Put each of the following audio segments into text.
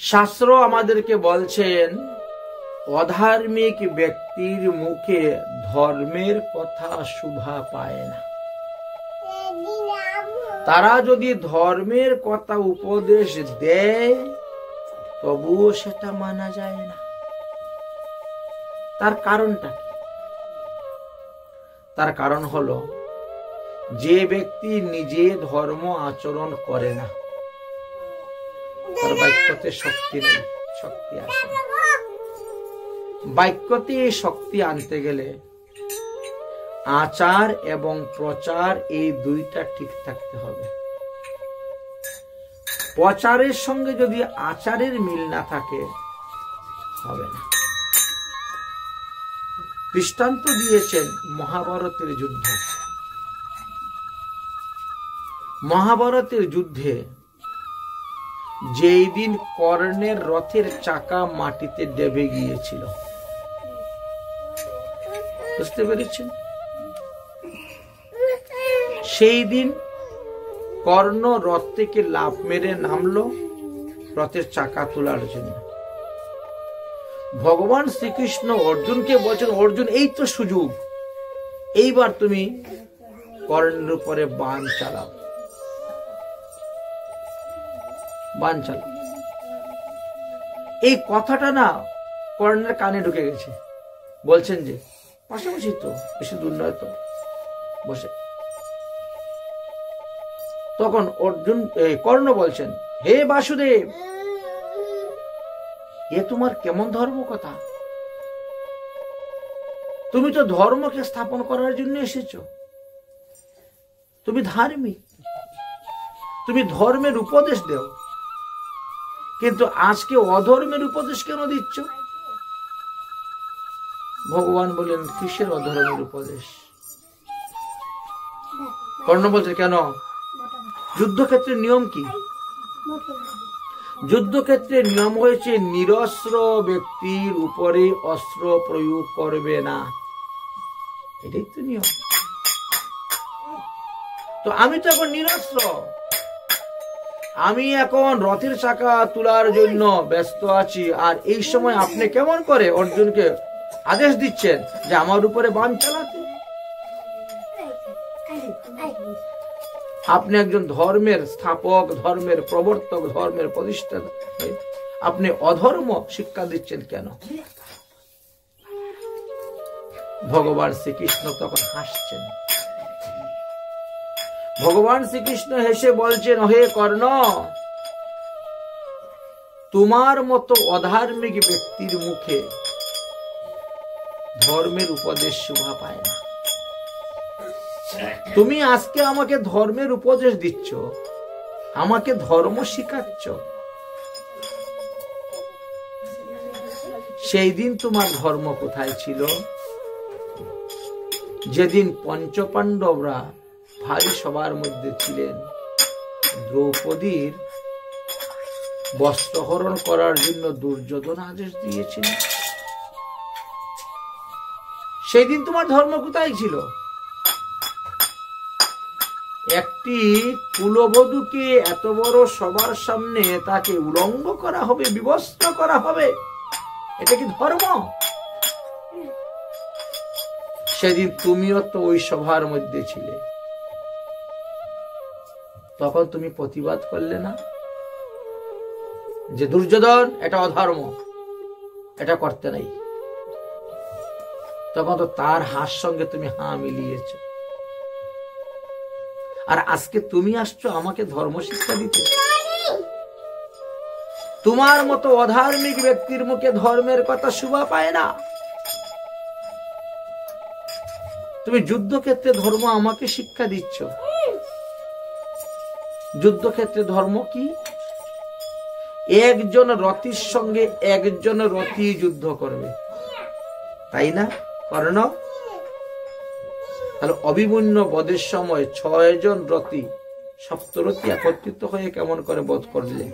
শাস্ত্র আমাদেরকে বলছেন অধার্মিক ব্যক্তির মুখে ধর্মের কথা শোভা পায় না। তারা যদি ধর্মের কথা উপদেশ দেয় তবুও সেটা মানা যায় না। তার কারণটা কি? তার কারণ হলো যে ব্যক্তি নিজে ধর্ম আচরণ করে না তার বাক্যতে শক্তি নেই, শক্তি আসে না। বাক্যতে শক্তি আনতে গেলে আচার এবং প্রচার এই দুইটা ঠিক থাকতে হবে। প্রচারের সঙ্গে যদি আচারের মিল না থাকে হবে না। দৃষ্টান্ত দিয়েছেন মহাভারতের যুদ্ধ। মহাভারতের যুদ্ধে যেই দিন কর্ণের রথের চাকা মাটিতে ডেবে গিয়েছিল, বুঝতে পেরেছেন? সেই দিন কর্ণ রথ থেকে লাফ মেরে নামলো রথের চাকা তোলার জন্য। ভগবান শ্রীকৃষ্ণ অর্জুনকে বলছেন, অর্জুন এই তো সুযোগ, এইবার তুমি কর্ণের উপরে বাণ চালাও, বাণ চালাও। এই কথাটা না কর্ণের কানে ঢুকে গেছে। বলছেন যে পাশাপাশি তো, বেশি দূর নয় তো, বসে। তখন অর্জুন কর্ণ বলছেন, হে বাসুদেব, এ তোমার কেমন ধর্ম কথা? তুমি তো ধর্মকে স্থাপন করার জন্য এসেছো, তুমি ধার্মিক, তুমি ধর্মের উপদেশ দেও, কিন্তু আজকে অধর্মের উপদেশ কেন দিচ্ছ? ভগবান বলেন, কিসের অধর্মের উপদেশ? কর্ণ বলছে, কেন? যুদ্ধক্ষেত্রের নিয়ম কি? যুদ্ধক্ষেত্রে নিয়ম হয়েছে নিরস্ত্র ব্যক্তির উপরে অস্ত্র প্রয়োগ করবে না, এটাই তো নিয়ম। তো আমি তো এখন নিরস্ত্র, আমি এখন রথের চাকা তোলার জন্য ব্যস্ত আছি, আর এই সময় আপনি কেমন করে অর্জুনকে আদেশ দিচ্ছেন যে আমার উপরে বাণ চালাতে? আপনি একজন ধর্মের স্থাপক, ধর্মের প্রবর্তক, ধর্মের প্রতিষ্ঠাতা, আপনি অধর্ম শিক্ষা দিচ্ছেন কেন? ভগবান শ্রীকৃষ্ণ তখন হাসছেন। ভগবান শ্রীকৃষ্ণ হেসে বলছেন, হে কর্ণ, তোমার মতো অধার্মিক ব্যক্তির মুখে ধর্মের উপদেশ শোভা পায় না। তুমি আজকে আমাকে ধর্মের উপদেশ দিচ্ছ, আমাকে ধর্ম শিখাচ্ছ, সেই দিন তোমার ধর্ম কোথায় ছিল? যেদিন পঞ্চপাণ্ডবরা ভারী সবার মধ্যে ছিলেন, দ্রৌপদীর বস্ত্রহরণ করার জন্য দুর্যোধন আদেশ দিয়েছিলেন, সেই দিন তোমার ধর্ম কোথায় ছিল? একটি কুলবধূকে এত বড় সবার সামনে তাকে উলঙ্গ করা হবে, বিবস্ত্র করা হবে, এটা কি ধর্ম? সেদিন তুমিও তো ওই সভার মধ্যে ছিলে, তখন তুমি প্রতিবাদ করলে না যে দুর্যোধন এটা অধর্ম, এটা করতে নাই? তখন তো তার হার সঙ্গে তুমি হা মিলিয়েছ। আর আজকে তুমি আসছো আমাকে ধর্ম শিক্ষা দিতে। তোমার মতো অধার্মিক ব্যক্তির মুখে ধর্মের কথা শোভা পায় না। তুমি যুদ্ধক্ষেত্রে ধর্ম আমাকে শিক্ষা দিচ্ছ। যুদ্ধক্ষেত্রে ধর্ম কি? একজন রথীর সঙ্গে একজন রথী যুদ্ধ করবে, তাই না কর্ণ? তাহলে অভিমন্যু বধের সময় 6 জন রথী, সপ্তরথী একত্রিত হয়ে কেমন করে বধ করলে?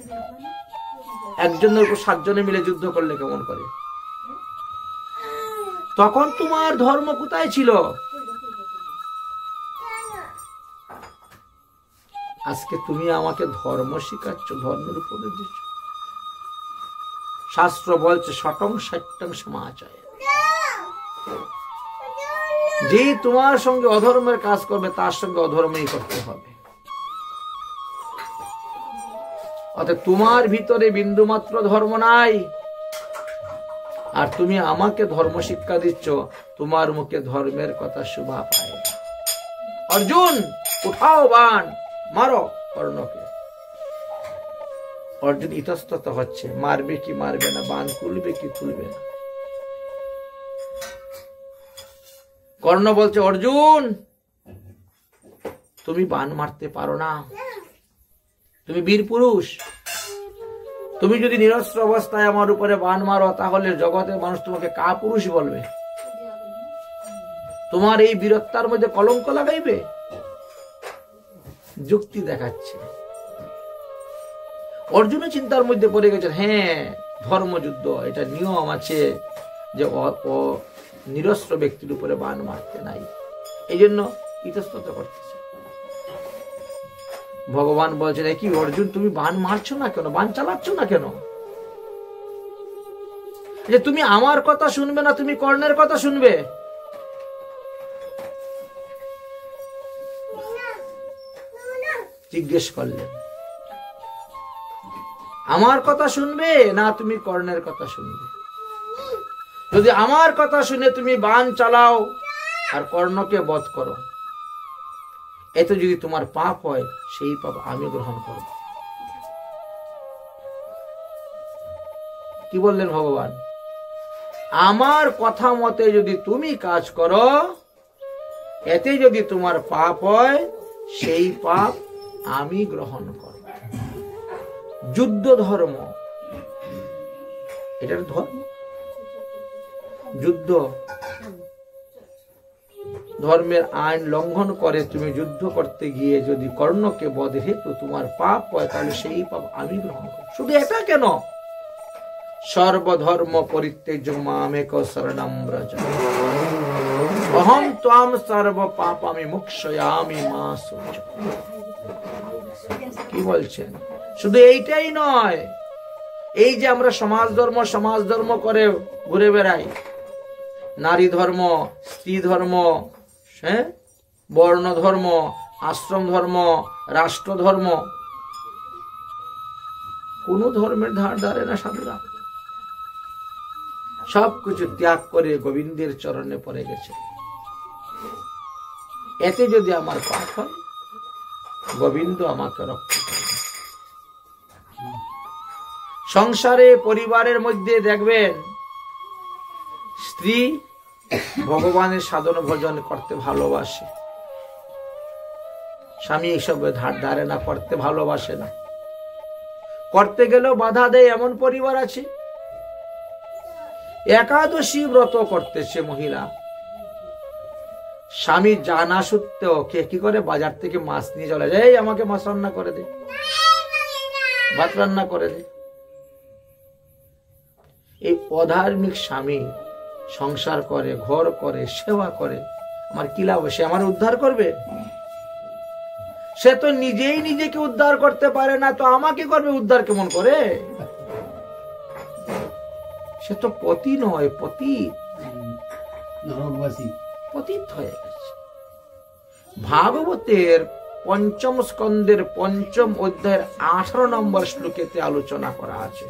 একজনের উপর 7 জনে মিলে যুদ্ধ করলে কেমন করে? তখন তোমার ধর্ম কোথায় ছিল? আজকে তুমি আমাকে ধর্ম শিখাচ্ছ, ধর্মের উপরে দিচ্ছ। শাস্ত্র বলছে শতং সত্যং সমাচয়, যে তোমার সঙ্গে অধর্মের কাজ করবে তার সঙ্গে অধর্মই করতে হবে। অর্থাৎ তোমার ভিতরে বিন্দুমাত্র ধর্ম নাই, আর তুমি আমাকে ধর্ম শিক্ষা দিচ্ছ, তোমার মুখে ধর্মের কথা শোভা পায়। অর্জুন উঠাও বাণ, মারো কর্ণকে। অর্জুন ইতস্তত হচ্ছে, মারবে কি মারবে না, বাণ তুলবে কি তুলবে না। কর্ণ বলছে অর্জুন তুমি বাণ মারতে পারো না, তুমি বীর পুরুষ, তুমি যদি নিরস্ত্র অবস্থায় আমার উপরে বাণ মারো তাহলে জগতের মানুষ তোমাকে কাপুরুষ বলবে, তোমার এই বীরত্বের মধ্যে কলঙ্ক লাগাইবে। যুক্তি দেখাচ্ছে। অর্জুন চিন্তার মধ্যে পড়ে গেছে, হ্যাঁ ধর্মযুদ্ধ, এটা নিয়ম আছে যে নিরস্ত্র ব্যক্তির উপরে বাণ মারতে নাই, এই জন্য ইতস্তত করতেছে। ভগবান বলছেন কি অর্জুন তুমি বাণ মারছো না কেন, বাণ চালাচ্ছ না কেন? যে তুমি আমার কথা শুনবে না, তুমি কর্ণের কথা শুনবে। জিজ্ঞেস করলেন আমার কথা শুনবে না তুমি কর্ণের কথা শুনবে? যদি আমার কথা শুনে তুমি বাণ চালাও আর কর্ণকে বধ করো, এতে যদি তোমার পাপ হয় সেই পাপ আমি গ্রহণ করব। কি বললেন ভগবান? আমার কথা মতে যদি তুমি কাজ করো, এতে যদি তোমার পাপ হয় সেই পাপ আমি গ্রহণ করব। যুদ্ধ ধর্ম, এটার ধর্ম যুদ্ধ। ধর্মের আইন লঙ্ঘন করে তুমি যুদ্ধ করতে গিয়ে যদি কর্ণকে বধ হেতু তোমার পাপ হয়, তাহলে সেই পাপ আমি গ্রহণ করব। শুধু এটা কেন, সর্বধর্ম পরিত্যাজ্য মামেক শরণং ব্রজ, অহং ত্বাম সর্ব পাপামি মুক্ষয়ামি মা শুচ। কি বলছেন? শুধু এইটাই নয়, এই যে আমরা সমাজ ধর্ম করে ঘুরে বেড়াই, নারী ধর্ম, স্ত্রী ধর্ম, হ্যাঁ, বর্ণ ধর্ম, আশ্রম ধর্ম, রাষ্ট্র ধর্ম, কোন ধর্মের ধার ধারে না সাধুরা। সবকিছু ত্যাগ করে গোবিন্দের চরণে পড়ে গেছে। এতে যদি আমার পাপ হয়, গোবিন্দ আমাকে রক্ষা করবে। সংসারে পরিবারের মধ্যে দেখবেন স্ত্রী ভগবানের সাধন ভজন করতে ভালোবাসে, স্বামী এইসব ধার ধারে না, করতে ভালোবাসে না, করতে গেলেও বাধা দেয়। এমন পরিবার আছে একাদশী ব্রত করতেছে মহিলা, স্বামী জানা সত্ত্বেও কে কি করে বাজার থেকে মাছ নিয়ে চলে যায়, এই আমাকে মাছ রান্না করে দে, ভাত রান্না করে দে। এই অধার্মিক স্বামী সংসার করে, ঘর করে, সেবা করে, আমার কি লাভ? সে আমার উদ্ধার করবে? সে তো নিজেই নিজেকে উদ্ধার করতে পারে না, তো আমাকে করবে উদ্ধার কেমন করে? সে তো পতি নয়, পতিত হয়ে গেছে। ভাগবতের পঞ্চম স্কন্ধের ৫ম অধ্যায়ের ১৮ নম্বর শ্লোকেতে আলোচনা করা আছে,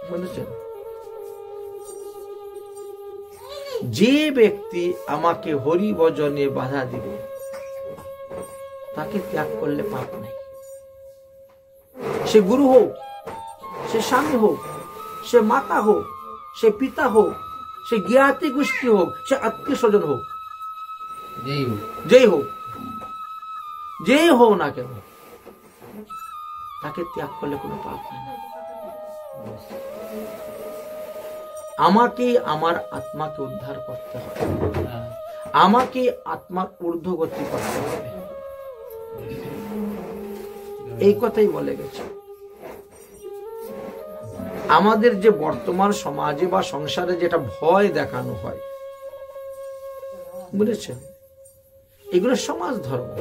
বুঝেছেন? যে ব্যক্তি আমাকে হরি ভজনে বাধা দিবে তাকে ত্যাগ করলে পাপ নাই। সে গুরু হোক, সে স্বামী হোক, সে মাতা হোক, সে পিতা হোক, সে জ্ঞাতি গোষ্ঠী হোক, সে আত্মীয় স্বজন হোক, যেই হোক না কেন, তাকে ত্যাগ করলে কোনো পাপ হয় না। আমাকে আমার আত্মাকে উদ্ধার করতে হবে, আমাকে আত্মার ঊর্ধ্বগতি করতে হবে, এই কথাই বলে গেছে। আমাদের যে বর্তমান সমাজে বা সংসারে যেটা ভয় দেখানো হয়, বুঝেছেন, এগুলো সমাজ ধর্ম।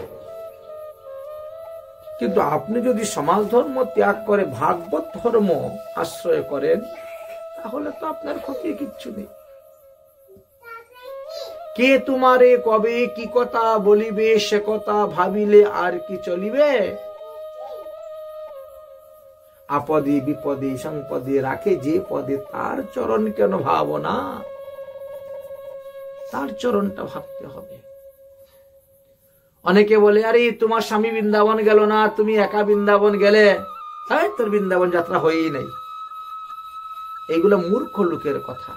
কিন্তু আপনি যদি সমাজ ধর্ম ত্যাগ করে ভাগবত ধর্ম আশ্রয় করেন, তাহলে তো আপনার ক্ষতি কিচ্ছু নেই। কে তোমারে কবে কি কথা বলিবে, সে কথা ভাবিলে আর কি চলিবে। আপদে বিপদে সংপদে রাখে যে পদে, তার চরণ কেন ভাবো না? তার চরণটা ভাবতে হবে। অনেকে বলে, আরে তোমার স্বামী বৃন্দাবন গেল না, তুমি একা বৃন্দাবন গেলে, তাই তোর বৃন্দাবন যাত্রা হয়েই নাই। এইগুলো মূর্খ লোকের কথা।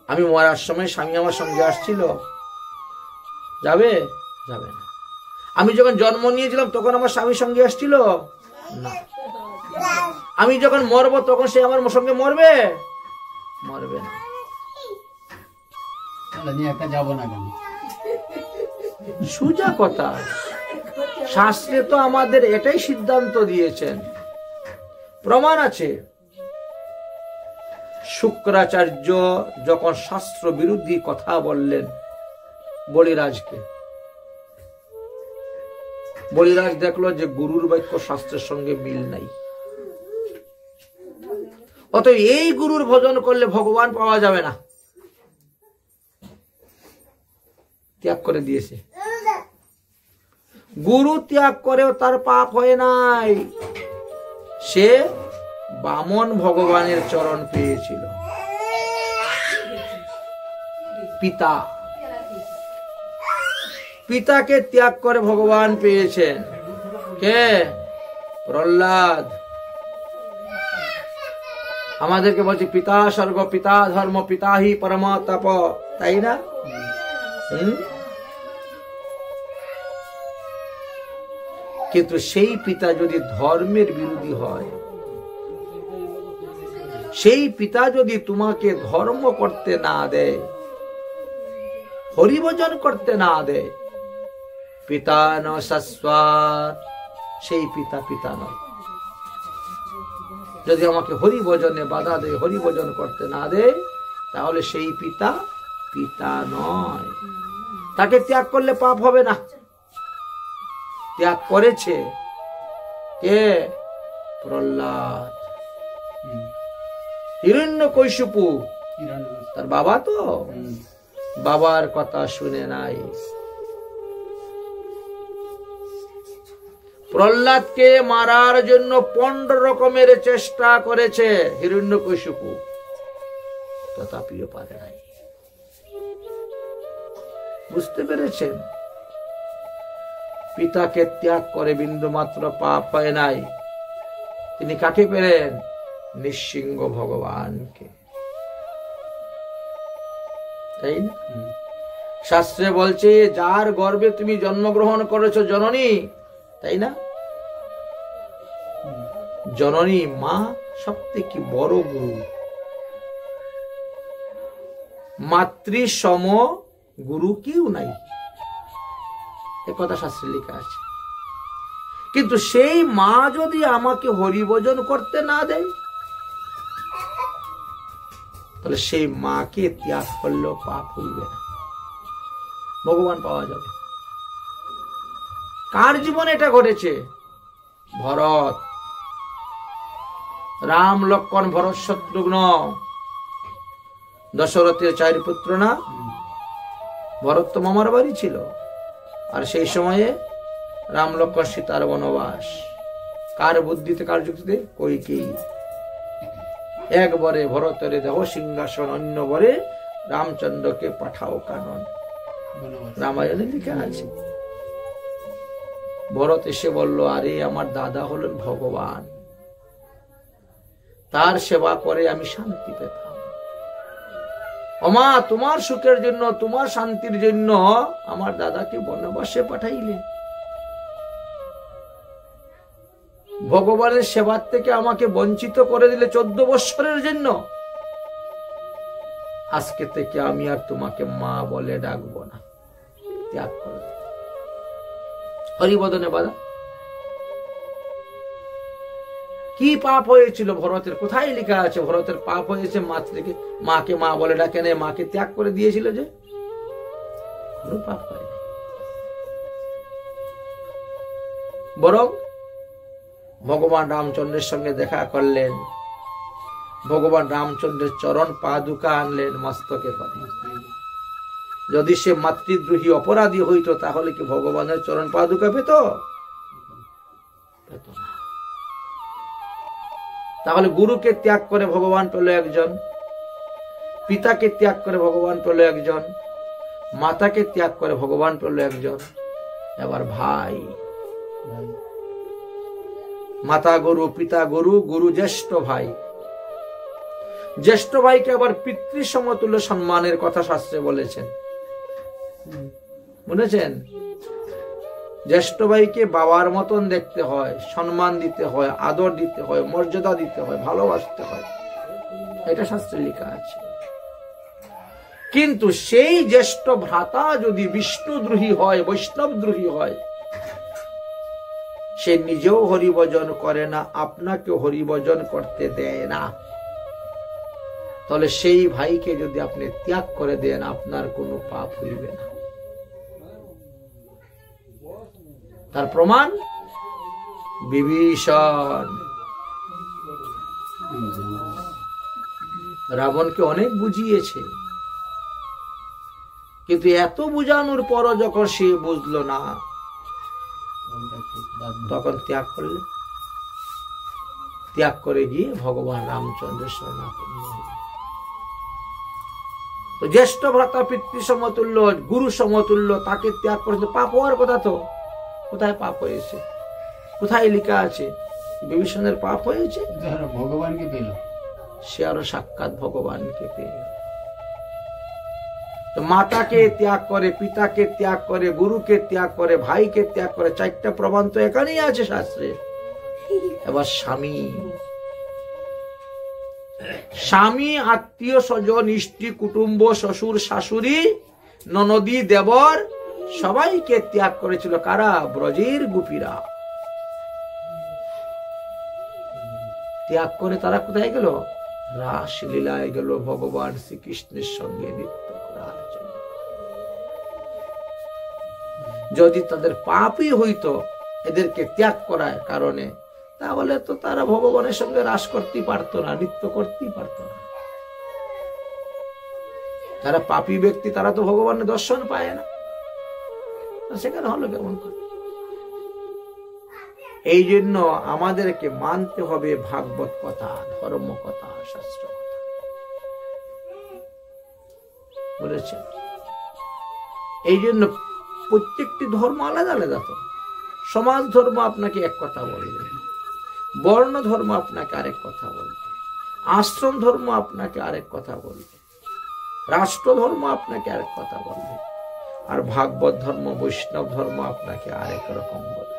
আমি মরার সময় স্বামী আমার সঙ্গে আসছিল, যাবে? যাবে না। আমি যখন জন্ম নিয়েছিলাম তখন আমার স্বামীর সঙ্গে আসছিল না। আমি যখন মরব তখন সে আমার সঙ্গে মরবে? মরবে না। যাব না কেন? সোজা কথা। শাস্ত্রে তো আমাদের এটাই সিদ্ধান্ত দিয়েছেন, প্রমাণ আছে। শুক্রাচার্য যখন শাস্ত্র বিরোধী কথা বললেন বলিরাজকে, বলিরাজ দেখলো যে গুরুর বাক্য শাস্ত্রের সঙ্গে মিল নাই, অতএব এই গুরুর ভজন করলে ভগবান পাওয়া যাবে না, ত্যাগ করে দিয়েছে। গুরু ত্যাগ করেও তার পাপ হয় নাই, সে বামন ভগবানের চরণ পেয়েছিল। পিতা, পিতাকে ত্যাগ করে ভগবান পেয়েছেন। কে? প্রহ্লাদ। আমাদেরকে বলছে পিতা স্বর্গ, পিতা ধর্ম, পিতা হি পরম তপ, তাই না? কিন্তু সেই পিতা যদি ধর্মের বিরোধী হয়, সেই পিতা যদি তোমাকে ধর্ম করতে না দেয়, হরিভজন করতে না দেয়, পিতা ন শাশ্বত, সেই পিতা পিতা নয়। যদি আমাকে হরিভজনে বাধা দেয়, হরিভজন করতে না দেয়, তাহলে সেই পিতা পিতা নয়। তাকে ত্যাগ করলে পাপ হবে না। ত্যাগ করেছে কে? প্রহ্লাদ। হিরণ্যকশিপু তার বাবা তো, বাবার কথা শুনে নাই। প্রহ্লাদকে মারার জন্য 15 রকমের চেষ্টা করেছে হিরণ্যকশিপু, তথাপিও পারে নাই। বুঝতে পেরেছেন? পিতাকে ত্যাগ করে বিন্দু মাত্র পাপ হয় নাই। তিনি কাকে পেলেন? নৃসিংহ ভগবানকে, তাই না? শাস্ত্রে বলছে যার গর্ভে তুমি জন্মগ্রহণ করেছো জননী, তাই না? জননী মা সবথেকে বড় গুরু। মাতৃ সম গুরু কেউ নাই, এ কথা শাস্ত্রে লেখা আছে। কিন্তু সেই মা যদি আমাকে হরিভজন করতে না দেয়, তাহলে সেই মাকে ত্যাগ করলেও পাপ হইবে না, ভগবান পাওয়া যাবে। কার জীবনে এটা ঘটেছে? ভরত। রাম, লক্ষ্মণ, ভরত, শত্রুঘ্ন, দশরথের 4 পুত্র না? ভরত তো মামার বাড়ি ছিল, আর সেই সময়ে রাম, লক্ষ্মণ, সীতার বনবাস। কার বুদ্ধিতে, কার যুক্তিতে? কইকেয়ী। একবারে ভরতের দেহ সিংহাসন, অন্যবারে রামচন্দ্রকে পাঠাও কানন, রামায়ণে লেখা আছে। ভরত এসে বলল, আরে আমার দাদা হলেন ভগবান, তার সেবা করে আমি শান্তি পেতাম। ওমা, তোমার সুখের জন্য, তোমার শান্তির জন্য আমার দাদাকে বনবাসে পাঠাইলে, ভগবানের সেবার থেকে আমাকে বঞ্চিত করে দিলে 14 বৎসরের জন্য। আজকে থেকে আমি আর তোমাকে মা বলে ডাকবো না, ত্যাগ করে দাও। হরিবদনে বাধা। কি পাপ হয়েছিল ভরতের? কোথায় লেখা আছে ভরতের পাপ হয়েছে? মাতৃকে, মাকে মা বলে ডাকে না, মাকে ত্যাগ করে দিয়েছিল যে, কোনো পাপ হয়। বরং ভগবান রামচন্দ্রের সঙ্গে দেখা করলেন, ভগবান রামচন্দ্রের চরণ পাদুকা আনলেন মস্তকে করে। যদি সে মাতৃদ্রোহী অপরাধী হইত তাহলে কি ভগবানের চরণ পাদুকা পেত? পেত না। তাহলে গুরুকে ত্যাগ করে ভগবান পেল একজন, পিতাকে ত্যাগ করে ভগবান পেল একজন, মাতাকে ত্যাগ করে ভগবান পেল একজন, এবার ভাই। মাতা গরু, পিতা গরু, গুরু জ্যেষ্ঠ ভাই। জ্যেষ্ঠ ভাইকে আবার পিতৃ সমতুল্য সম্মানের কথা শাস্ত্রে বলেছেন, বুঝেছেন? জ্যেষ্ঠ ভাইকে বাবার মতন দেখতে হয়, সম্মান দিতে হয়, আদর দিতে হয়, মর্যাদা দিতে হয়, ভালোবাসতে হয়, এটা শাস্ত্রে লেখা আছে। কিন্তু সেই জ্যেষ্ঠ ভ্রাতা যদি বিষ্ণুদ্রোহী হয়, বৈষ্ণবদ্রোহী হয়, সে নিজেও হরিভজন করে না, আপনাকে হরিভজন করতে দেয় না, তাহলে সেই ভাইকে যদি আপনি ত্যাগ করে দেন আপনার কোনো পাপ হইবে না। তার প্রমাণ বিভীষণ রাবণকে অনেক বুঝিয়েছে, কিন্তু এত বুঝানোর পরও যখন সে বুঝলো না, তখন ত্যাগ করলে, ত্যাগ করে গিয়ে ভগবান রামচন্দ্রের শরণাপন্ন হল। জ্যেষ্ঠ ভ্রাতা পিতৃ সমতুল্য, গুরু সমতুল্য, তাকে ত্যাগ করেছে, পাপ হওয়ার কথা তো। কোথায় পাপ হয়েছে? কোথায় লেখা আছে বিভীষণের পাপ হয়েছে? ভগবানকে পেল, সে আরো সাক্ষাৎ ভগবানকে পেল। তো মাতাকে ত্যাগ করে, পিতাকে ত্যাগ করে, গুরুকে ত্যাগ করে, ভাইকে ত্যাগ করে, চারটা প্রমাণ তো এখানেই আছে শাস্ত্রে। এবার স্বামী, স্বামী, আত্মীয় স্বজন, ইষ্টি কুটুম্ব, শ্বশুর শাশুড়ি, ননদী, দেবর, সবাইকে ত্যাগ করেছিল কারা? ব্রজের গোপীরা। ত্যাগ করে তারা কোথায় গেল? রাসলীলায় গেল ভগবান শ্রীকৃষ্ণের সঙ্গে নৃত্য করার জন্য। যদি তাদের পাপই হইতো এদেরকে ত্যাগ করার কারণে, তাহলে তো তারা ভগবানের সঙ্গে রাস করতেই পারতো না, নৃত্য করতেই পারতো না। যারা পাপী ব্যক্তি তারা তো ভগবানের দর্শন পায় না, সেখানে হলো কেমন করে? এই জন্য আমাদেরকে মানতে হবে ভাগবত কথা, ধর্ম কথা, শাস্ত্র কথা, বুঝেছেন? এই জন্য প্রত্যেকটি ধর্ম আলাদা আলাদা। তো সমাজ ধর্ম আপনাকে এক কথা বলবে, বর্ণ ধর্ম আপনাকে আরেক কথা বলবে, আশ্রম ধর্ম আপনাকে আরেক কথা বলবে, রাষ্ট্র ধর্ম আপনাকে আরেক কথা বলবে, আর ভাগবত ধর্ম, বৈষ্ণব ধর্ম আপনাকে আরেক রকম বলবে।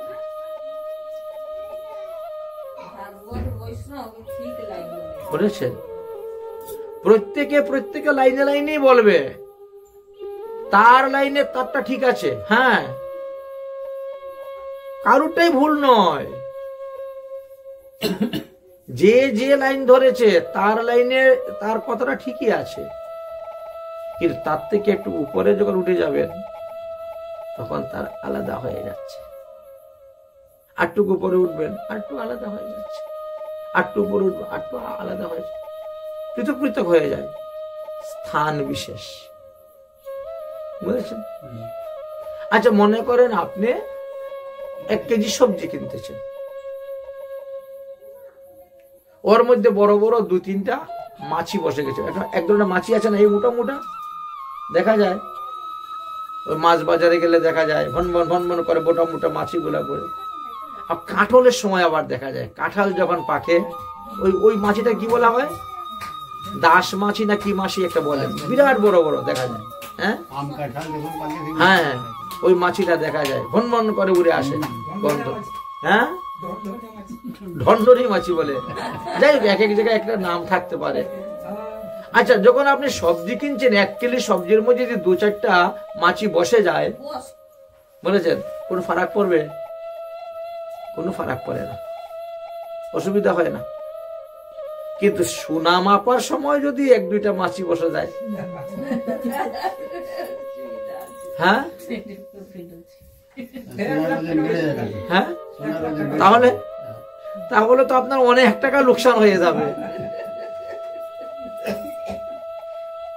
বলেছেন প্রত্যেকে লাইনে লাইনে বলবে, তার লাইনে তারটা ঠিক আছে, হ্যাঁ, কারুটাই ভুল নয়। যে যে লাইন ধরেছে তার লাইনে তার কথাটা ঠিকই আছে, কিন্তু তার থেকে একটু উপরে যখন উঠে যাবেন তখন তার আলাদা হয়ে যাচ্ছে। আটটুকু উপরে উঠবেন, আটটু আলাদা হয়ে যাচ্ছে, আটটু উপরে উঠবেন, আটটু আলাদা হয়ে যাচ্ছে, পৃথক পৃথক হয়ে যায়, স্থান বিশেষ। বুঝেছেন? আচ্ছা, মনে করেন আপনি 1 কেজি সবজি কিনতেছেন, ওর মধ্যে বড় বড় 2-3টা মাছি বসে গেছে। এক ধরনের মাছি আছে না, এই মোটা মোটা দেখা যায়, ওই মাছ বাজারে গেলে দেখা যায় ভনভন ভনভন করে মোটা মোটা মাছি গুলা করে। আর কাঁঠালের সময় আবার দেখা যায়, কাঁঠাল যখন পাকে ওই মাছিটা কি বলা হয়, দাস মাছি না কি মাছি একটা বলে, বিরাট বড় বড় দেখা যায়। হ্যাঁ, ওই মাছিটা দেখা যায়, ভনভন করে উড়ে আসে গন্ধ। হ্যাঁ, ঢন্ডনি মাছি বলে। যাই হোক, এক এক জায়গায় একটা নাম থাকতে পারে। আচ্ছা, যখন আপনি সবজি কিনছেন, 1 কেজি সবজির মধ্যে যদি 2-4টা মাছি বসে যায়, বলেছেন কোন ফারাক পড়বে? কোনো ফারাক পড়ে না, অসুবিধা হয় না। কিন্তু সোনা মাপার সময় যদি 1-2টা মাছি বসে যায়, হ্যাঁ হ্যাঁ, তাহলে তাহলে তো আপনার অনেক টাকা লোকসান হয়ে যাবে,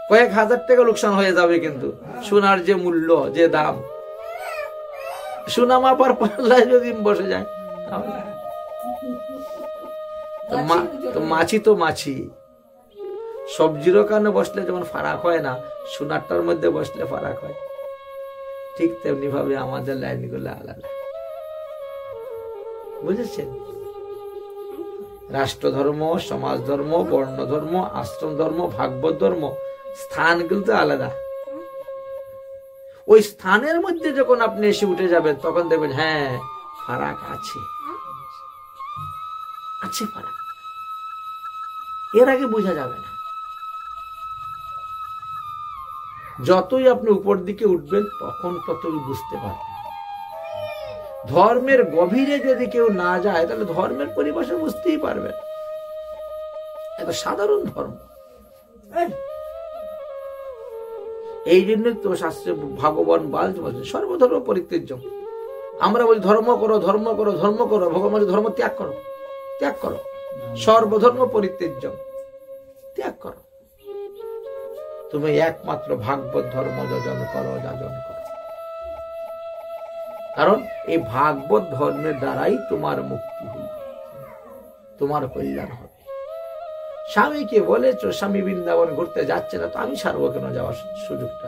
কয়েক হাজার টাকা লোকসান হয়ে যাবে। কিন্তু সোনার যে মূল্য, যে দাম, সোনা মাপার পাল্লায় যদি বসে যায়, তো মাছি তো মাছি। সবজির ওখানে বসলে যেমন ফারাক হয় না, সোনারটার মধ্যে বসলে ফারাক হয়, ঠিক তেমনি ভাবে আমাদের লাইনগুলো আলাদা। বুঝেছেন? রাষ্ট্র ধর্ম, সমাজ ধর্ম, বর্ণ ধর্ম, আশ্রম ধর্ম, ভাগবত ধর্ম, স্থানগুলো তো আলাদা। ওই স্থানের মধ্যে যখন আপনি এসে উঠে যাবেন, তখন দেখবেন হ্যাঁ ফারাক আছে, আছে ফারাক। এর আগে বোঝা যাবে না। যতই আপনি উপর দিকে উঠবেন, তখন ততই বুঝতে পারবেন। ধর্মের গভীরে যদি কেউ না যায়, তাহলে ধর্মের পরিভাষা বুঝতেই পারবেন। এত সাধারণ ধর্ম। এই জন্য তো শাস্ত্রে ভগবান বলছেন সর্বধর্ম পরিত্যাজ্য। আমরা বলি ধর্ম করো, ধর্ম করো, ধর্ম করো। ভগবান বলছে ধর্ম ত্যাগ করো, ত্যাগ করো। সর্বধর্ম পরিত্যাজ্য, ত্যাগ করো। তুমি একমাত্র ভাগবত ধর্ম যজন করো, যাজন করো। কারণ এই ভাগবত ধর্মের দ্বারাই তোমার মুক্তি হবে, তোমার কল্যাণ হবে। স্বামীকে বলেছ স্বামী বৃন্দাবন ঘুরতে যাচ্ছে না, তো আমি ছাড়বো কেন যাওয়ার সুযোগটা?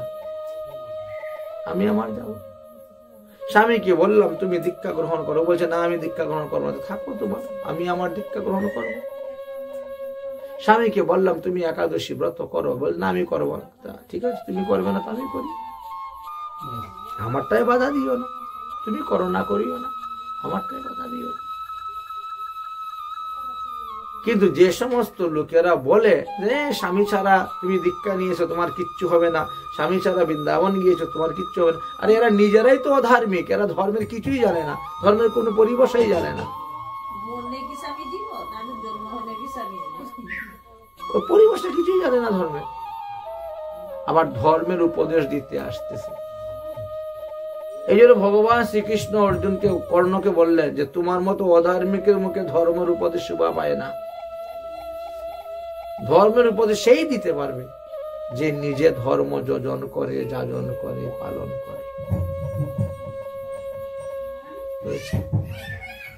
আমি আমার যাবো। স্বামীকে বললাম তুমি দীক্ষা গ্রহণ করো, বলছে না আমি দীক্ষা গ্রহণ করবো না। থাকো তোমার, আমি আমার দীক্ষা গ্রহণ করবো। স্বামীকে বললাম তুমি একাদশী ব্রত করো, বল না আমি করবো। ঠিক আছে, তুমি করবে না তো আমি করি, আমারটাই বাধা দিও না। তুমি করো না করিও না, আমারটাই বাধা দিও না। কিন্তু যে সমস্ত লোকেরা বলে যে স্বামী ছাড়া তুমি দীক্ষা নিয়েছো তোমার কিচ্ছু হবে না, স্বামী ছাড়া বৃন্দাবন গিয়েছো তোমার কিচ্ছু হবে না, আর এরা নিজেরাই তো অধার্মিক, এরা ধর্মের কিছুই জানে না, ধর্মের কোনো পরিভাষাই জানে না। পরিভাষা কিছুই জানে না ধর্মের, আবার ধর্মের উপদেশ দিতে আসতেছে। এই জন্য ভগবান শ্রীকৃষ্ণ অর্জুনকে, কর্ণকে বললেন যে তোমার মতো অধার্মিকের মুখে ধর্মের উপদেশ শোভা পায় না। ধর্মের উপদেশ সেই দিতে পারবে যে নিজে ধর্ম যোজন করে, যাজন করে, পালন করে।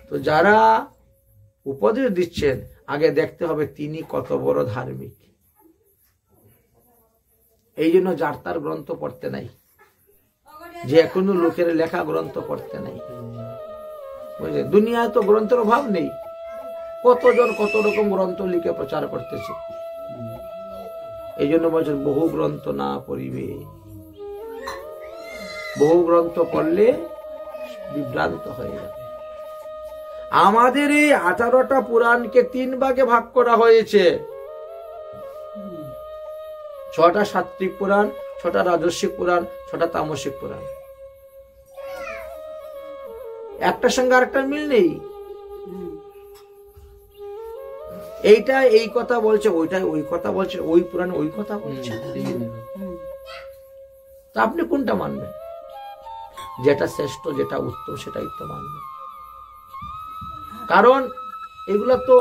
তো যারা উপদেশ দিচ্ছেন, আগে দেখতে হবে তিনি কত বড় ধার্মিক। এই জন্য যার তার গ্রন্থ পড়তে নাই, যে কোনো লোকের লেখা গ্রন্থ পড়তে নাই। বুঝলে, দুনিয়ায় তো গ্রন্থের অভাব নেই, কতজন কত রকম গ্রন্থ লিখে প্রচার করতেছে। এই জন্য বলছেন বহু গ্রন্থ না পড়িবে, বহু গ্রন্থ পড়লে বিভ্রান্ত হয়ে যাবে। আমাদের এই 18টা পুরাণকে 3 ভাগে ভাগ করা হয়েছে। 6টা সাত্বিক পুরাণ, 6টা রাজস্বিক পুরাণ, 6টা তামসিক পুরাণ। একটার সঙ্গে আরেকটা মিল নেই। এইটা এই কথা বলছে, ওইটা ওই কথা বলছে, ওই পুরাণ ওই কথা বলছে। তা আপনি কোনটা মানবেন? যেটা শ্রেষ্ঠ, যেটা উত্তম, সেটাই তো মানবেন। কারণ এগুলা তো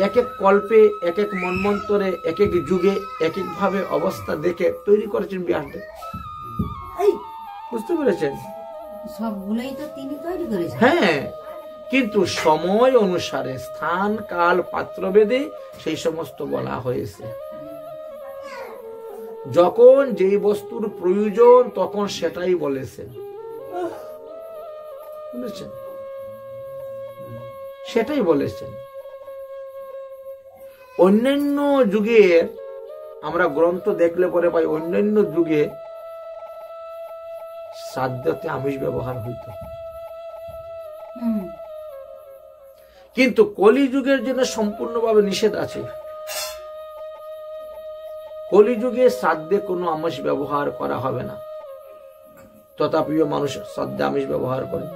এক এক কল্পে, এক এক মন্বন্তরে, এক এক যুগে, এক এক ভাবে অবস্থা দেখে তৈরি করেছেন ব্যাসদেব। বুঝতে পেরেছেন? সবগুলাই তো তিনি তৈরি করেছেন। হ্যাঁ, কিন্তু সময় অনুসারে, স্থান, কাল, পাত্রভেদে সেই সমস্ত বলা হয়েছে। যখন যেই বস্তুর প্রয়োজন তখন সেটাই বলেছেন, বুঝেছেন? সেটাই বলেছেন। অন্যান্য যুগে আমরা গ্রন্থ দেখলে পরে পাই, অন্যান্য যুগে শ্রাদ্ধতে আমিষ ব্যবহার হইত, কিন্তু কলিযুগের জন্য সম্পূর্ণভাবে নিষেধ আছে। কলিযুগে শ্রাদ্ধে কোনো আমিষ ব্যবহার করা হবে না, তথাপিও মানুষ শ্রাদ্ধে আমিষ ব্যবহার করে।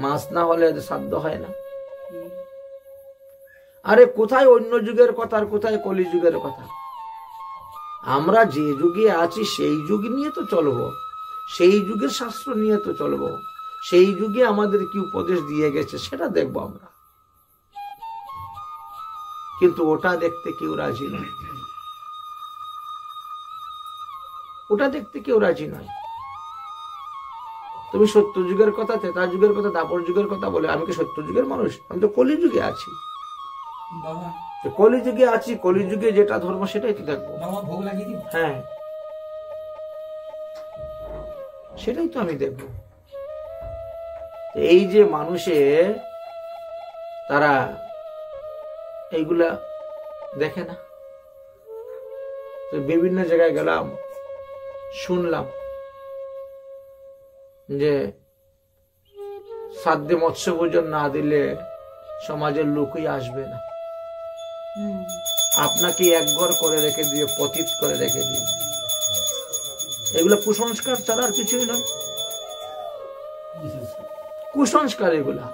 মাছ না হলে শ্রাদ্ধ হয় না। আরে কোথায় অন্য যুগের কথা আর কোথায় কলিযুগের কথা? আমরা যে যুগে আছি সেই যুগ নিয়ে তো চলবো, সেই যুগের শাস্ত্র নিয়ে তো চলবো। সেই যুগে আমাদের কি উপদেশ দিয়ে গেছে সেটা দেখবো আমরা, কিন্তু ওটা দেখতে কেউ রাজি নয়, ওটা দেখতে কেউ রাজি নয়। তুমি সত্য যুগের কথা, ত্রেতা যুগের কথা, দাপর যুগের কথা বলে, আমি কি সত্য যুগের মানুষ? আমি তো কলি যুগে আছি, কলিযুগে আছি, কলিযুগে যেটা ধর্ম সেটাই তো দেখবো। হ্যাঁ, সেটাই তো আমি দেখবো। এই যে মানুষে তারা এইগুলা দেখে না, তো বিভিন্ন জায়গায় গেলাম, শুনলাম যে সাধ্যে মৎস্য ভোজন না দিলে সমাজের লোকই আসবে না, আপনাকে একঘর করে রেখে দিয়ে, পতিত করে রেখে দিয়ে। এগুলো কুসংস্কার ছাড়া আর কিছুই নয়, কুসংস্কার এগুলো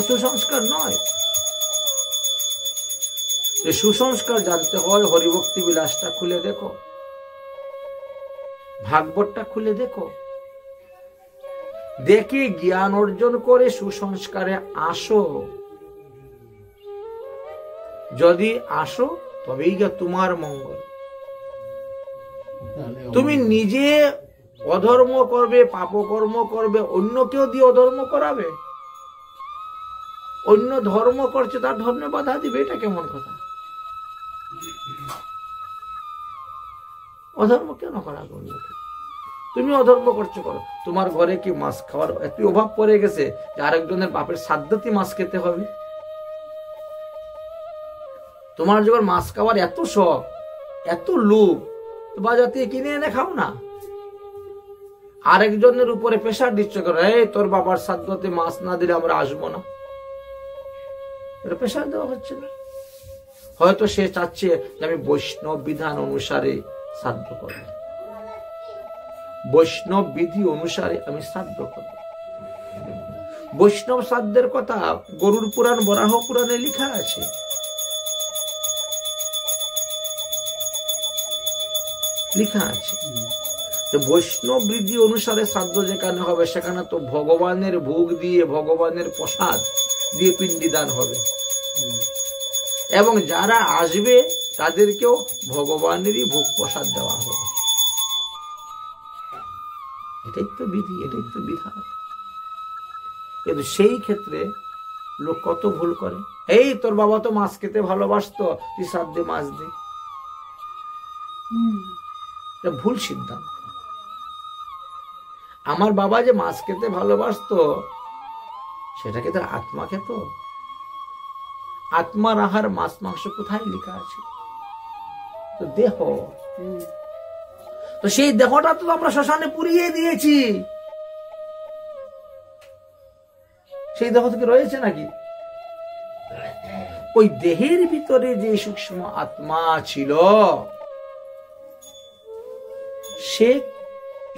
সুসংস্কার নয়। সুসংস্কার জানতে হয়, হরিভক্তি বিলাসটা খুলে দেখো, ভাগবতটা খুলে দেখো, দেখে জ্ঞান অর্জন করে সুসংস্কারে আসো। যদি আসো তবেই গিয়ে তোমার মঙ্গল। তুমি নিজে অধর্ম করবে, পাপকর্ম করবে, অন্যকেও দিয়ে অধর্ম করাবে, অন্য ধর্ম করছে তার ধর্মে বাধা দিবে, এটা কেমন কথা? অধর্ম কেন করাবে অন্যকে? তুমি অধর্ম করছো, করো। তোমার ঘরে কি মাছ খাওয়ার এত অভাব পড়ে গেছে যে আরেকজনের বাপের শ্রাদ্ধতে মাছ খেতে হবে? তোমার যখন মাছ খাওয়ার এত শখ, এত লোভ, বাজার থেকে কিনে এনে খাও না। আরেকজনের উপরে প্রেশার দিচ্ছ কেন? এই তোর বাবার শ্রাদ্ধতে মাছ না দিলে আমরা আসবো না, এটা প্রেশার দেওয়া হচ্ছে না। হয়তো সে চাচ্ছে যে আমি বৈষ্ণব বিধান অনুসারে শ্রাদ্ধ করব, বৈষ্ণব বিধি অনুসারে আমি শ্রাদ্ধ করব। বৈষ্ণব শ্রাদ্ধের কথা গরুর পুরাণ, বরাহ পুরাণে লেখা আছে। লেখা আছে যে বৈষ্ণব বিধি অনুসারে শ্রাদ্ধ যেখানে হবে সেখানে তো ভগবানের ভোগ দিয়ে, ভগবানের প্রসাদ দিয়ে পিণ্ডদান হবে, এবং যারা আসবে তাদেরকেও ভগবানেরই ভোগ প্রসাদ দেওয়া হবে। এটাই তো বিধি, এটাই তো বিধান। কিন্তু সেই ক্ষেত্রে লোক কত ভুল করে। এই তোর বাবা তো মাছ খেতে ভালোবাসতো, তুই শ্রাদ্ধে মাছ দে, এটা ভুল সিদ্ধান্ত। আমার বাবা যে মাছ খেতে ভালোবাসতো সেটাকে তার আত্মা খেত। আত্মার আহার মাছ মাংস কোথায় লেখা আছে? তো দেহ, তো সেই দেহটা তো আমরা শ্মশানে পুড়িয়ে দিয়েছি, সেই দেহ থেকে রয়েছে নাকি? ওই দেহের ভিতরে যে সূক্ষ্ম আত্মা ছিল,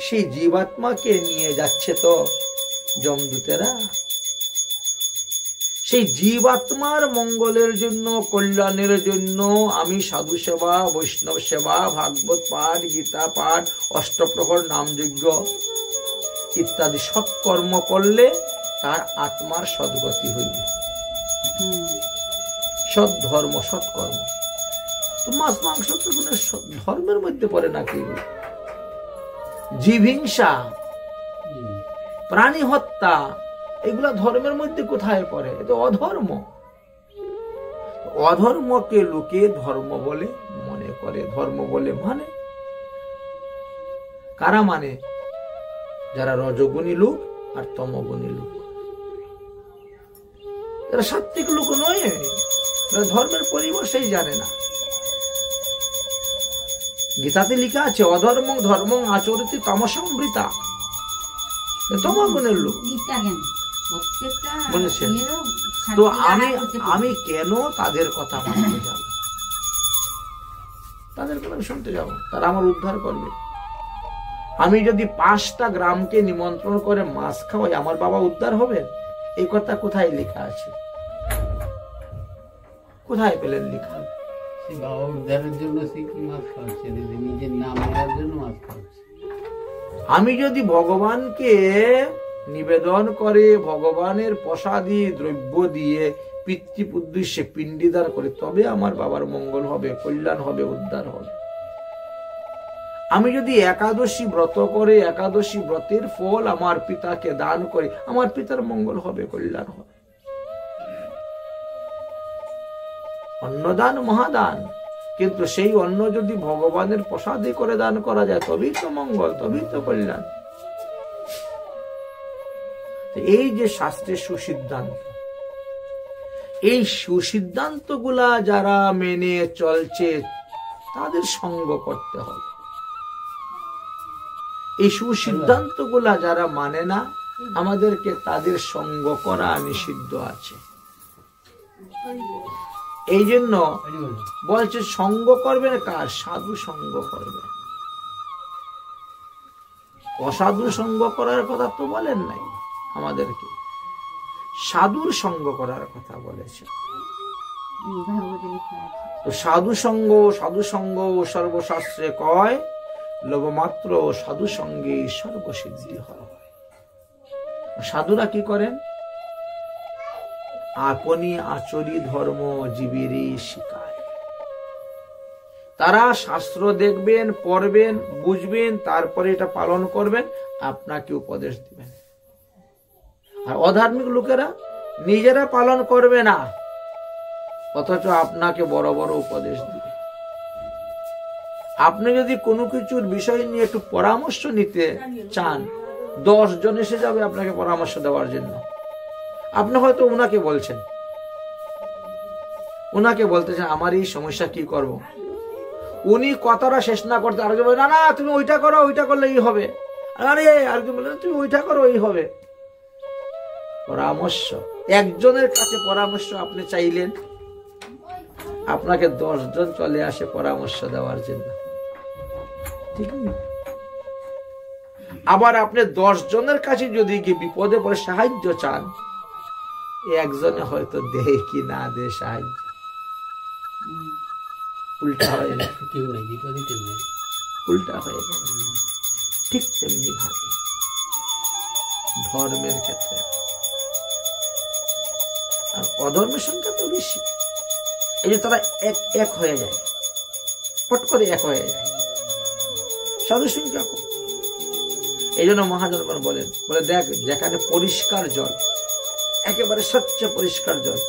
সেই জীবাত্মাকে নিয়ে যাচ্ছে তো যমদূতেরা। সেই জীবাত্মার মঙ্গলের জন্য, কল্যাণের জন্য আমি সাধু সেবা, বৈষ্ণব সেবা, ভাগবত পাঠ, গীতা পাঠ, অষ্টপ্রহর নামযজ্ঞ ইত্যাদি সৎকর্ম করলে তার আত্মার সদ্গতি হইবে। সৎ ধর্ম, সৎকর্ম। তো মাছ মাংস তো ধর্মের মধ্যে পড়ে নাকি? জীবহিংসা, প্রাণী হত্যা, এগুলা ধর্মের মধ্যে কোথায় পড়ে? এটা অধর্ম। অধর্মকে লোকে ধর্ম বলে মনে করে, ধর্ম বলে মানে। কারা মানে? যারা রজগুণী লোক আর তমগুণী লোক। যারা সাত্বিক লোক নয়, যারা ধর্মের পরিবেশই জানে না। গীতাতে লেখা আছে অধর্ম ধর্ম আচরিত তামসমৃতা, তমগুণের লোক বলেছেন। তো আমি কেন তাদের কথা মানতে যাব? তাদের কথা আমি শুনতে যাব? তারা আমার উদ্ধার করবে। আমি যদি 5টা গ্রামকে নিমন্ত্রণ করে মাছ খাওয়াই, আমার বাবা উদ্ধার হবে? এই কথা কোথায় লেখা আছে? কোথায় পেলেন লেখা? বাবা উদ্ধারের জন্য সে কি মাছ খাওয়াচ্ছে? নিজের নাম নেওয়ার জন্য মাছ খাওয়াচ্ছে। আমি যদি ভগবানকে নিবেদন করে ভগবানের প্রসাদী দ্রব্য দিয়ে পিতৃ উদ্দেশ্যে পিণ্ডিদান করে, তবে আমার বাবার মঙ্গল হবে, কল্যাণ হবে, উদ্ধার হবে। আমি যদি একাদশী ব্রত করে একাদশী ব্রতের ফল আমার পিতাকে দান করে, আমার পিতার মঙ্গল হবে, কল্যাণ হবে। অন্নদান মহাদান, কিন্তু সেই অন্ন যদি ভগবানের প্রসাদে করে দান করা যায়, তবেই তো মঙ্গল, তবেই তো কল্যাণ। এই যে শাস্ত্রের সুসিদ্ধান্ত, এই সুসিদ্ধান্ত গুলা যারা মেনে চলছে তাদের সঙ্গ করতে হবে। এই সুসিদ্ধান্ত গুলা যারা মানে না, আমাদেরকে তাদের সঙ্গ করা নিষিদ্ধ আছে। এই জন্য বলছে সঙ্গ করবেন কার? সাধু সঙ্গ করবেন। অসাধু সঙ্গ করার কথা তো বলেন নাই আমাদেরকে, সাধুর সঙ্গ করার কথা বলেছে। তো সাধু সঙ্গ সর্বশাস্ত্রে কয়, লবমাত্র সাধু সঙ্গে সর্বসিদ্ধি হয়। সাধুরা কি করেন? আপনি আচরি ধর্ম জীবেরই শিখায়। তারা শাস্ত্র দেখবেন, পড়বেন, বুঝবেন, তারপরে এটা পালন করবেন, আপনাকে উপদেশ দিবেন। আর অধার্মিক লোকেরা নিজেরা পালন করবে না, অথচ আপনাকে বড় বড় উপদেশ দিবে। আপনি যদি কোনো কিছুর বিষয় নিয়ে একটু পরামর্শ নিতে চান, 10 জন এসে যাবে আপনাকে পরামর্শ দেওয়ার জন্য। আপনি হয়তো ওনাকে বলছেন, ওনাকে বলতেছেন আমার এই সমস্যা কি করব, উনি কথাটা শেষ না করতে আরেকজন বলে, না না তুমি ওইটা করো, ওইটা করলে এই হবে। আরে আরেকজন বলে, তুমি ওইটা করো, এই হবে। পরামর্শ, একজনের কাছে পরামর্শ আপনি চাইলেন, আপনাকে 10 জন চলে আসে পরামর্শ দেওয়ার জন্য, ঠিক না? আবার আপনি 10 জনের কাছে যদি গিয়ে বিপদে পড়ে সাহায্য চান, একজনে হয়তো দেয় কি না দেয় সাহায্য, উল্টা হয়ে যায়, উল্টা হয়ে যায়। ঠিক তেমনি ভাবে ধর্মের ক্ষেত্রে আর অধর্মের সংখ্যা তো বেশি। এই যে তারা এক হয়ে যায়, পট করে এক হয়ে যায়, সাধু সংখ্যা কম। এই জন্য মহাজনগণ বলেন, বলে দেখ যেখানে পরিষ্কার জল, একেবারে স্বচ্ছ পরিষ্কার জল,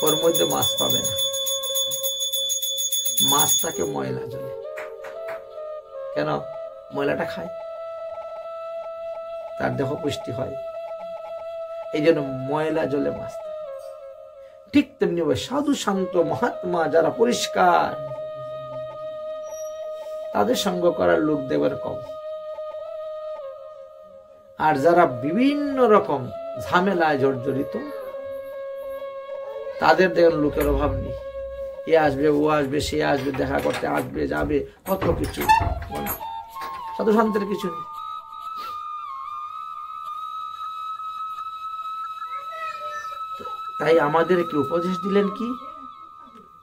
ওর মধ্যে মাছ পাবে না, মাছটাকে ময়লা জলে। কেন? ময়লাটা খায়, তার দেহ পুষ্টি হয়, এই জন্য ময়লা জলে মাছ। ঠিক তেমনি সাধু শান্ত মহাত্মা যারা পরিষ্কার, তাদের সঙ্গ করার লোক দেবের কম। আর যারা বিভিন্ন রকম ঝামেলায় জর্জরিত, তাদের দেখেন লোকের অভাব নেই। এ আসবে, ও আসবে, সে আসবে, দেখা করতে আসবে, যাবে, কত কিছু। সাধু শান্তের কিছু নেই। তাই আমাদেরকে উপদেশ দিলেন কি?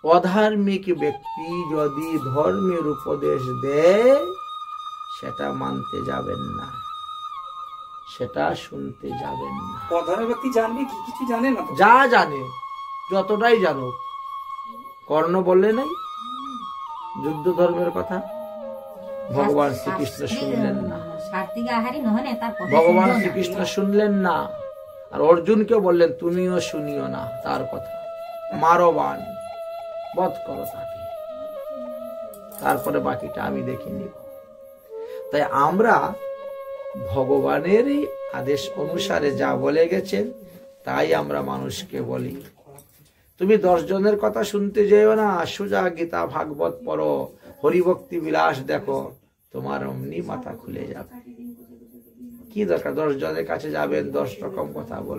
অধার্মিক ব্যক্তি যদি ধর্মের উপদেশ দেয়, সেটা মানতে যাবেন না, সেটা শুনতে যাবেন না। অধার্মিক ব্যক্তি জানবে কি? কিছু জানে না। যা জানে, যতটাই জানুক। কর্ণ বললে নাই যুদ্ধ ধর্মের কথা, ভগবান শ্রীকৃষ্ণ শুনলেন না, ভগবান শ্রীকৃষ্ণ শুনলেন না। আর অর্জুনকে বললেন তুমিও শুনিও না তার কথা, মারো বাণ, বধ করো তাকে, তারপরে বাকিটা আমি দেখে নিব। তাই আমরা ভগবানেরই আদেশ অনুসারে যা বলে গেছেন তাই আমরা মানুষকে বলি। তুমি 10 জনের কথা শুনতে যেও না, সোজা গীতা ভাগবত পড়ো, হরিভক্তি বিলাস দেখো, তোমার অমনি মাথা খুলে যাবে। কি দরকার 10 জনের কাছে যাবেন, 10 রকম কথা বলবেন?